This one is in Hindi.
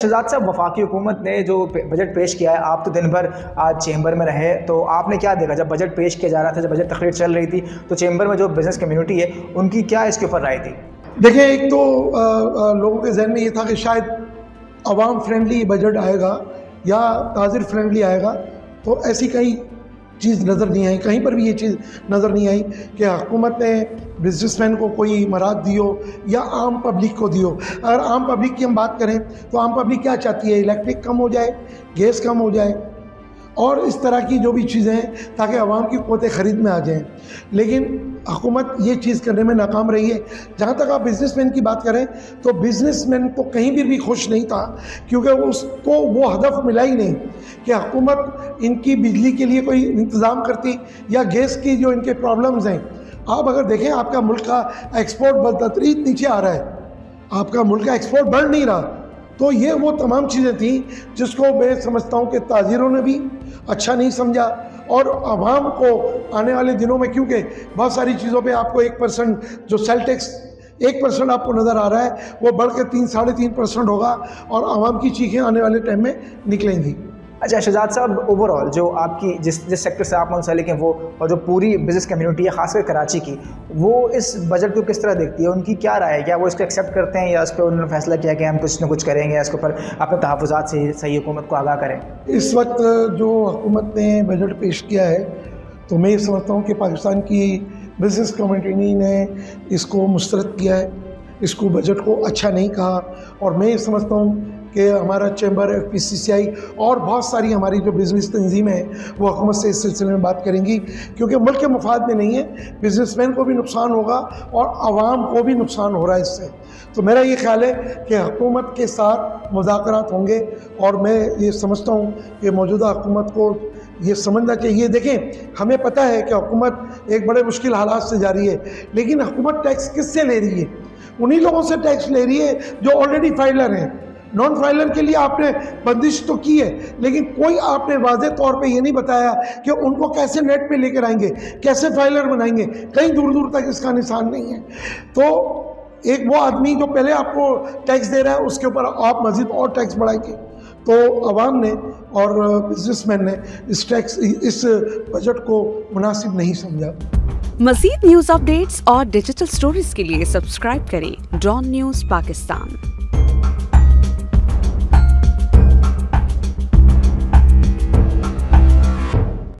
शहजाद साहब, वफाकी हुकूमत ने जो बजट पेश किया है, आप तो दिन भर आज चेंबर में रहे, तो आपने क्या देखा जब बजट पेश किया जा रहा था, जब बजट तकरीर चल रही थी, तो चेंबर में जो बिज़नेस कम्युनिटी है उनकी क्या इसके ऊपर राय थी? देखिए, एक तो लोगों के जहन में ये था कि शायद अवाम फ्रेंडली बजट आएगा या ताजिर फ्रेंडली आएगा, तो ऐसी कई चीज़ नज़र नहीं आई। कहीं पर भी ये चीज़ नज़र नहीं आई कि हुकूमत ने बिजनेसमैन को कोई मराद दी हो या आम पब्लिक को दी हो। अगर आम पब्लिक की हम बात करें तो आम पब्लिक क्या चाहती है? इलेक्ट्रिक कम हो जाए, गैस कम हो जाए और इस तरह की जो भी चीज़ें हैं ताकि आवाम की क़ुव्वत ख़रीद में आ जाएं। लेकिन हुकूमत ये चीज़ करने में नाकाम रही है। जहाँ तक आप बिज़नेसमैन की बात करें तो बिज़नेसमैन तो कहीं भी खुश नहीं था, क्योंकि उसको वो हदफ मिला ही नहीं कि हुकूमत इनकी बिजली के लिए कोई इंतज़ाम करती या गैस की जो इनके प्रॉब्लम्स हैं। आप अगर देखें, आपका मुल्क का एक्सपोर्ट बदतरीन नीचे आ रहा है, आपका मुल्क का एक्सपोर्ट बढ़ नहीं रहा। तो ये वो तमाम चीज़ें थी जिसको मैं समझता हूँ कि ताजिरों ने भी अच्छा नहीं समझा और आवाम को आने वाले दिनों में, क्योंकि बहुत सारी चीज़ों पे आपको 1% जो सेल टैक्स 1% आपको नज़र आ रहा है, वो बढ़ के 3-3.5% होगा और आवाम की चीखें आने वाले टाइम में निकलेंगी। अच्छा शहजाद साहब, ओवरऑल जो आपकी जिस सेक्टर से आप मुंसलिक हैं वो और जो पूरी बिज़नेस कम्युनिटी है ख़ासकर कराची की, वो इस बजट को किस तरह देखती है? उनकी क्या राय है? क्या वो इसको एक्सेप्ट करते हैं या इस पर उन्होंने फैसला किया कि हम कुछ न कुछ करेंगे, इसके ऊपर अपने तहफ़्फ़ुज़ात से सही हुकूमत को आगाह करें? इस वक्त जो हुकूमत ने बजट पेश किया है, तो मैं ये समझता हूँ कि पाकिस्तान की बिज़नेस कम्युनिटी ने इसको मुस्तरद किया है, इसको बजट को अच्छा नहीं कहा। और मैं ये समझता हूँ कि हमारा चैम्बर, FPCCI और बहुत सारी हमारी जो बिज़नेस तंजीमें हैं वो हुकूमत से इस सिलसिले में बात करेंगी, क्योंकि मुल्क के मुफाद में नहीं है, बिज़नेसमैन को भी नुकसान होगा और आवाम को भी नुकसान हो रहा है इससे। तो मेरा ये ख्याल है कि हुकूमत के साथ मुज़ाकरात होंगे और मैं ये समझता हूँ कि मौजूदा हुकूमत को ये समझना चाहिए। देखें, हमें पता है कि हुकूमत एक बड़े मुश्किल हालात से जा रही है, लेकिन हुकूमत टैक्स किससे ले रही है? उन्हीं लोगों से टैक्स ले रही है जो ऑलरेडी फाइलर हैं। नॉन फाइलर के लिए आपने बंदिश तो की है, लेकिन कोई आपने वाज़े तौर पे ये नहीं बताया कि उनको कैसे नेट पे लेकर आएंगे, कैसे फाइलर बनाएंगे। कहीं दूर दूर तक इसका निशान नहीं है। तो एक वो आदमी जो पहले आपको टैक्स दे रहा है, उसके ऊपर आप मज़ीद और टैक्स बढ़ाएंगे, तो आवाम ने और बिजनेसमैन ने इस बजट को मुनासिब नहीं समझा। मज़ीद न्यूज़ अपडेट्स और डिजिटल स्टोरीज के लिए सब्सक्राइब करें डॉन न्यूज़ पाकिस्तान।